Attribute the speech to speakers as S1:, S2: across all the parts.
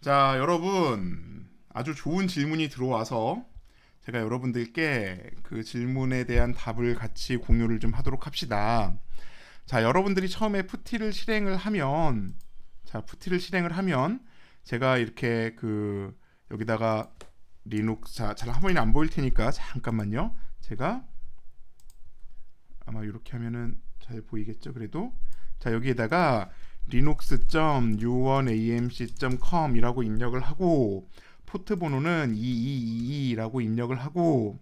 S1: 자, 여러분, 아주 좋은 질문이 들어와서 제가 여러분들께 그 질문에 대한 답을 같이 공유를 좀 하도록 합시다. 자, 여러분들이 처음에 푸티를 실행을 하면, 푸티를 실행을 하면 제가 이렇게 여기다가 리눅스, 잘 화면이 안 보일 테니까 잠깐만요. 제가 아마 이렇게 하면은 잘 보이겠죠? 그래도 자, 여기에다가 linux.u1amc.com이라고 입력을 하고 포트 번호는 2222라고 입력을 하고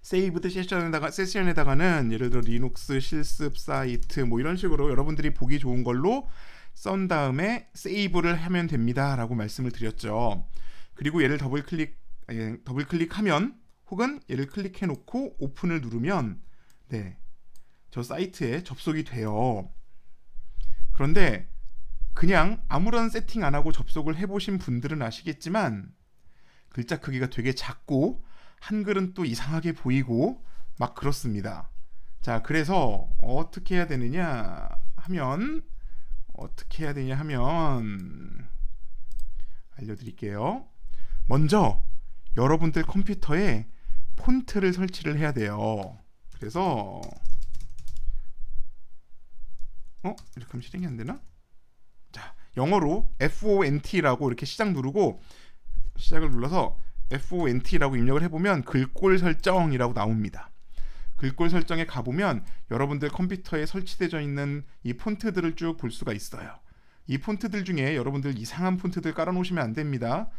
S1: 세이브드 세션에다가는 예를 들어 리눅스 실습 사이트 뭐 이런 식으로 여러분들이 보기 좋은 걸로 썬 다음에 세이브를 하면 됩니다라고 말씀을 드렸죠. 그리고 얘를 더블클릭하면 혹은 얘를 클릭해 놓고 오픈을 누르면 저 사이트에 접속이 돼요. 그런데 그냥 아무런 세팅 안 하고 접속을 해보신 분들은 아시겠지만 글자 크기가 되게 작고 한글은 또 이상하게 보이고 막 그렇습니다. 자, 그래서 어떻게 해야 되느냐 하면 알려드릴게요. 먼저 여러분들 컴퓨터에 폰트를 설치를 해야 돼요. 그래서 이렇게 하면 실행이 안 되나? 자, 영어로 FONT라고 이렇게 시작을 눌러서 FONT라고 입력을 해보면 글꼴 설정이라고 나옵니다. 글꼴 설정에 가보면 여러분들 컴퓨터에 설치되어 있는 이 폰트들을 쭉 볼 수가 있어요. 이 폰트들 중에 여러분들 이상한 폰트들 깔아놓으시면 안 됩니다.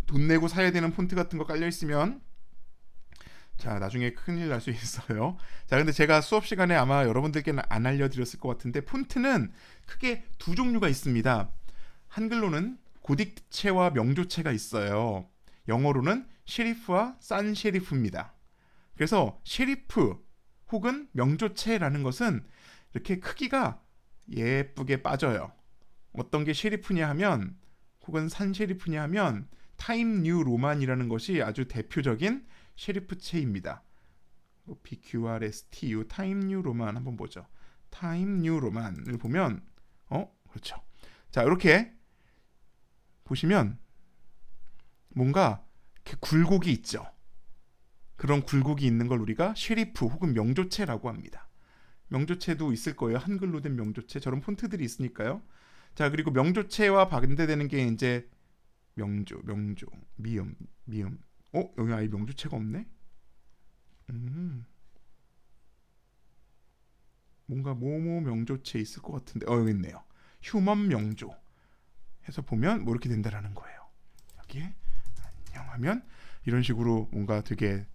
S1: 돈 내고 사야 되는 폰트 같은 거 깔려 있으면 나중에 큰일 날 수 있어요. 자, 근데 제가 수업 시간에 아마 여러분들께는 안 알려드렸을 것 같은데 폰트는 크게 두 종류가 있습니다. 한글로는 고딕체와 명조체가 있어요. 영어로는 셰리프와 산 셰리프입니다. 그래서 셰리프 혹은 명조체라는 것은 이렇게 크기가 예쁘게 빠져요. 어떤 게 셰리프냐 하면 혹은 산 셰리프냐 하면 타임 뉴 로만이라는 것이 아주 대표적인 셰리프체입니다. BQRSTU 타임 뉴 로만 한번 보죠. 타임 뉴 로만을 보면 그렇죠. 자, 이렇게 보시면 뭔가 이렇게 굴곡이 있죠. 그런 굴곡이 있는 걸 우리가 셰리프 혹은 명조체라고 합니다. 명조체도 있을 거예요. 한글로 된 명조체. 저런 폰트들이 있으니까요. 자, 그리고 명조체와 반대되는 게 이제 명조, 미음. 여기 아예 명조체가 없네? 뭔가 뭐뭐 명조체 있을 것 같은데 여기 있네요. 휴먼 명조 해서 보면 뭐 이렇게 된다라는 거예요. 여기에 안녕하면 이런 식으로 뭔가 되게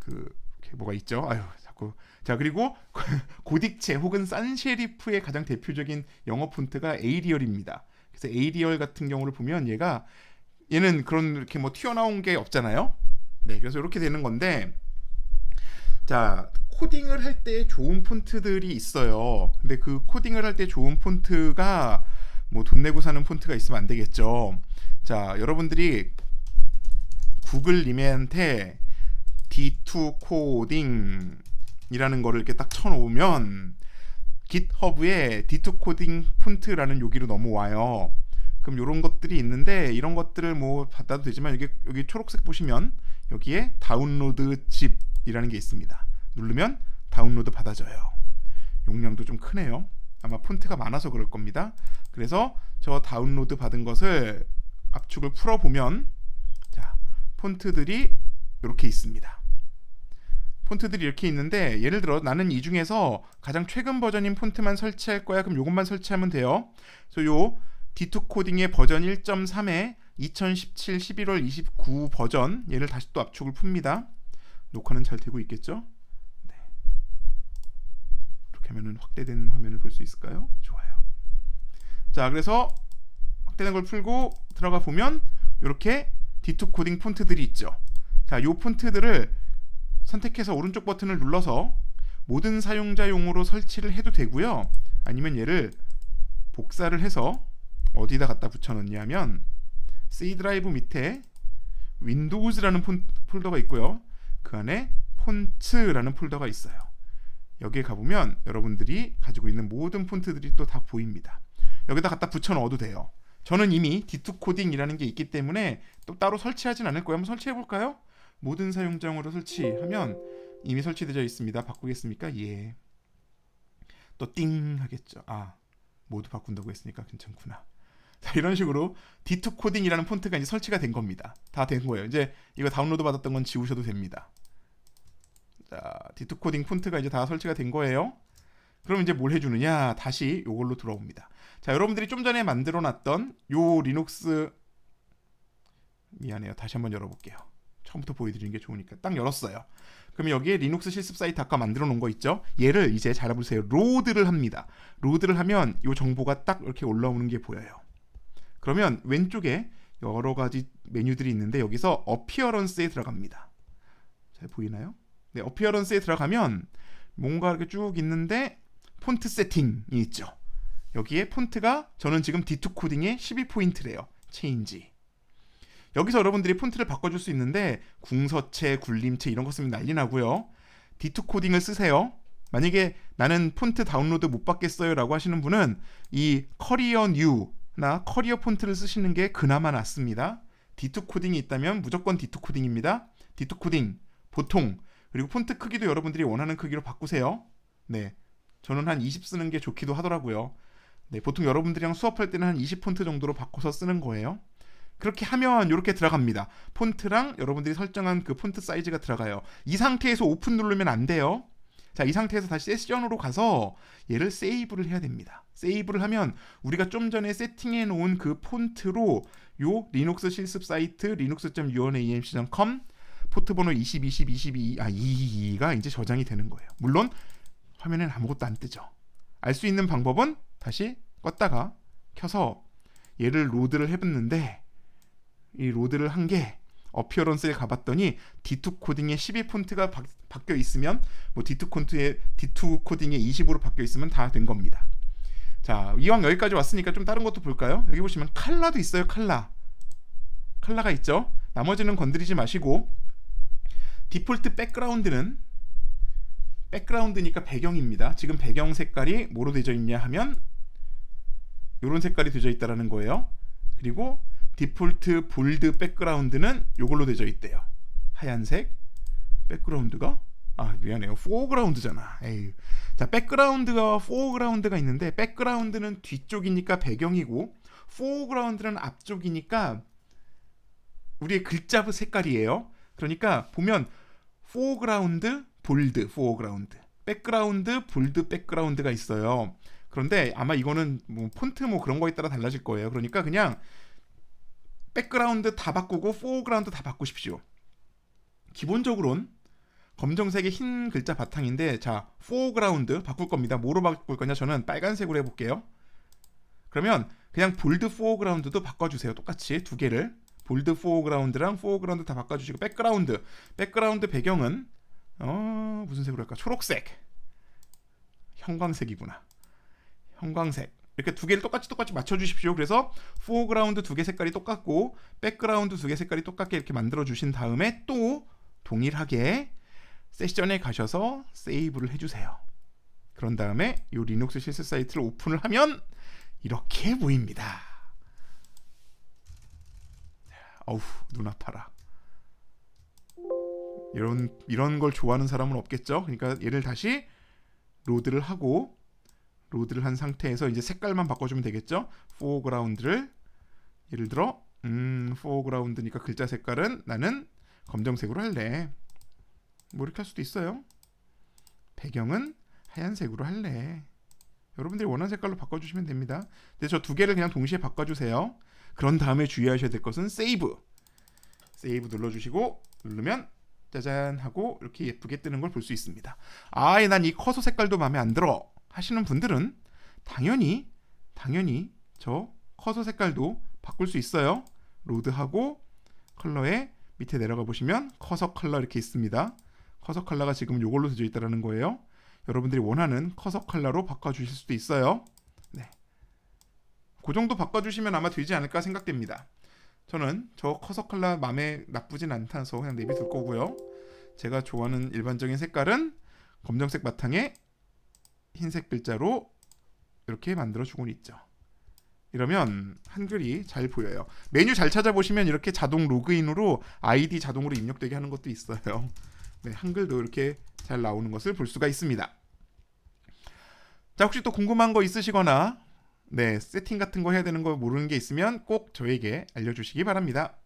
S1: 이렇게 뭐가 있죠? 자꾸. 자, 그리고 고딕체 혹은 산셰리프의 가장 대표적인 영어 폰트가 에이리얼입니다. 그래서 에이리얼 같은 경우를 보면 얘는 그런 이렇게 뭐 튀어나온 게 없잖아요. 그래서 이렇게 되는 건데, 자, 코딩을 할 때 좋은 폰트들이 있어요. 근데 그 코딩을 할 때 좋은 폰트가 뭐 돈 내고 사는 폰트가 있으면 안 되겠죠. 자, 여러분들이 구글님한테 D2 코딩이라는 거를 이렇게 딱 쳐놓으면 깃허브에 D2 코딩 폰트라는 여기로 넘어와요. 그럼 이런 것들이 있는데 이런 것들을 뭐 받아도 되지만 여기 초록색 보시면 여기에 다운로드 집이라는 게 있습니다. 누르면 다운로드 받아져요. 용량도 좀 크네요. 아마 폰트가 많아서 그럴 겁니다. 그래서 저 다운로드 받은 것을 압축을 풀어보면 폰트들이 이렇게 있습니다. 폰트들이 이렇게 있는데 예를 들어 나는 이 중에서 가장 최근 버전인 폰트만 설치할 거야. 그럼 이것만 설치하면 돼요. 그래서 요 D2 코딩의 버전 1.3에 2017 11월 29 버전 얘를 다시 또 압축을 풉니다. 녹화는 잘 되고 있겠죠? 이렇게 하면 확대된 화면을 볼 수 있을까요? 좋아요. 자, 그래서 확대된 걸 풀고 들어가 보면 이렇게 D2 코딩 폰트들이 있죠. 자, 요 폰트들을 선택해서 오른쪽 버튼을 눌러서 모든 사용자용으로 설치를 해도 되고요. 아니면 얘를 복사를 해서 어디다 갖다 붙여넣냐 하면 C 드라이브 밑에 윈도우즈라는 폴더가 있고요. 그 안에 폰츠라는 폴더가 있어요. 여기에 가보면 여러분들이 가지고 있는 모든 폰트들이 또 다 보입니다. 여기다 갖다 붙여 넣어도 돼요. 저는 이미 D2 코딩이라는 게 있기 때문에 또 따로 설치하진 않을 거예요. 한번 설치해 볼까요? 모든 사용자용으로 설치하면 이미 설치되어 있습니다. 바꾸겠습니까? 예. 또 띵 하겠죠. 아, 모두 바꾼다고 했으니까 괜찮구나. 자, 이런 식으로 D2 코딩이라는 폰트가 이제 설치가 된 겁니다. 다 된 거예요. 이제 이거 다운로드 받았던 건 지우셔도 됩니다. 자, D2 코딩 폰트가 이제 다 설치가 된 거예요. 그럼 이제 뭘 해주느냐? 다시 이걸로 들어옵니다. 자, 여러분들이 좀 전에 만들어놨던 요 리눅스, 미안해요. 다시 한번 열어볼게요. 처음부터 보여드리는 게 좋으니까. 딱 열었어요. 그럼 여기에 리눅스 실습 사이트 아까 만들어 놓은 거 있죠? 얘를 이제 잘 보세요. 로드를 합니다. 로드를 하면 이 정보가 딱 이렇게 올라오는 게 보여요. 그러면 왼쪽에 여러 가지 메뉴들이 있는데 여기서 어피어런스에 들어갑니다. 잘 보이나요? 네, 어피어런스에 들어가면 뭔가 이렇게 쭉 있는데 폰트 세팅이 있죠. 여기에 폰트가 저는 지금 D2 코딩의 12포인트래요. 체인지. 여기서 여러분들이 폰트를 바꿔줄 수 있는데 궁서체, 굴림체 이런 거 쓰면 난리 나고요. D2 코딩을 쓰세요. 만약에 나는 폰트 다운로드 못 받겠어요 라고 하시는 분은 이 커리어 뉴나 커리어 폰트를 쓰시는 게 그나마 낫습니다. D2 코딩이 있다면 무조건 D2 코딩입니다. D2 코딩, 보통, 그리고 폰트 크기도 여러분들이 원하는 크기로 바꾸세요. 네, 저는 한 20 쓰는 게 좋기도 하더라고요. 네, 보통 여러분들이랑 수업할 때는 한 20 폰트 정도로 바꿔서 쓰는 거예요. 그렇게 하면 이렇게 들어갑니다. 폰트랑 여러분들이 설정한 그 폰트 사이즈가 들어가요. 이 상태에서 오픈 누르면 안 돼요. 자, 이 상태에서 다시 세션으로 가서 얘를 세이브를 해야 됩니다. 세이브를 하면 우리가 좀 전에 세팅해 놓은 그 폰트로 요 리눅스 실습 사이트 linux.unamc.com 포트번호 20, 20, 22, 22가 이제 저장이 되는 거예요. 물론 화면에는 아무것도 안 뜨죠. 알 수 있는 방법은 다시 껐다가 켜서 얘를 로드를 해봤는데 이 로드를 한 게 어피어런스에 가봤더니 D2 코딩의 12폰트가 바뀌어 있으면 뭐 D2 코딩의 20으로 바뀌어 있으면 다 된 겁니다. 자, 이왕 여기까지 왔으니까 좀 다른 것도 볼까요? 여기 보시면 칼라도 있어요. 칼라가 있죠. 나머지는 건드리지 마시고 디폴트 백그라운드니까 배경입니다. 지금 배경 색깔이 뭐로 되어 있냐 하면 이런 색깔이 되어 있다라는 거예요. 그리고 디폴트 볼드 백그라운드는 이걸로 되어 있대요. 하얀색. 백그라운드가 미안해요. 포그라운드잖아. 에이. 자, 백그라운드가 포그라운드가 있는데 백그라운드는 뒤쪽이니까 배경이고 포그라운드는 앞쪽이니까 우리의 글자 색깔이에요. 그러니까 보면 포그라운드, 볼드, 포그라운드, 백그라운드, 볼드, 백그라운드가 있어요. 그런데 아마 이거는 뭐 폰트 뭐 그런 거에 따라 달라질 거예요. 그러니까 그냥 백그라운드 다 바꾸고 포그라운드 다 바꾸십시오. 기본적으로는 검정색의 흰 글자 바탕인데 자, 포그라운드 바꿀 겁니다. 뭐로 바꿀 거냐? 저는 빨간색으로 해볼게요. 그러면 그냥 볼드 포그라운드도 바꿔주세요. 똑같이 두 개를 볼드 포그라운드랑 포그라운드 다 바꿔주시고 백그라운드 배경은 무슨 색으로 할까? 초록색, 형광색이구나. 형광색. 이렇게 두 개를 똑같이 맞춰주십시오. 그래서 포그라운드 두 개 색깔이 똑같고 백그라운드 두 개 색깔이 똑같게 이렇게 만들어 주신 다음에 또 동일하게 세션에 가셔서 세이브를 해주세요. 그런 다음에 이 리눅스 실습 사이트를 오픈을 하면 이렇게 보입니다. 어우, 눈 아파라. 이런 걸 좋아하는 사람은 없겠죠. 그러니까 얘를 다시 로드를 한 상태에서 이제 색깔만 바꿔주면 되겠죠. 포그라운드를 예를 들어 포그라운드니까 글자 색깔은 나는 검정색으로 할래. 뭐 이렇게 할 수도 있어요. 배경은 하얀색으로 할래. 여러분들이 원하는 색깔로 바꿔주시면 됩니다. 근데 저 두 개를 그냥 동시에 바꿔주세요. 그런 다음에 주의하셔야 될 것은 세이브 눌러주시고 누르면 짜잔 하고 이렇게 예쁘게 뜨는 걸 볼 수 있습니다. 난 이 커서 색깔도 마음에 안 들어 하시는 분들은 당연히 저 커서 색깔도 바꿀 수 있어요. 로드하고 컬러에 밑에 내려가 보시면 커서 컬러 이렇게 있습니다. 커서 컬러가 지금 이걸로 되어 있다는 거예요. 여러분들이 원하는 커서 컬러로 바꿔주실 수도 있어요. 네, 그 정도 바꿔주시면 아마 되지 않을까 생각됩니다. 저는 저 커서 컬러 마음에 나쁘진 않다서 그냥 내비둘 거고요. 제가 좋아하는 일반적인 색깔은 검정색 바탕에 흰색 글자로 이렇게 만들어 주곤 있죠. 이러면 한글이 잘 보여요. 메뉴 잘 찾아보시면 이렇게 자동 로그인으로 아이디 자동으로 입력되게 하는 것도 있어요. 네, 한글도 이렇게 잘 나오는 것을 볼 수가 있습니다. 자, 혹시 또 궁금한 거 있으시거나 네, 세팅 같은 거 해야 되는 거 모르는 게 있으면 꼭 저에게 알려주시기 바랍니다.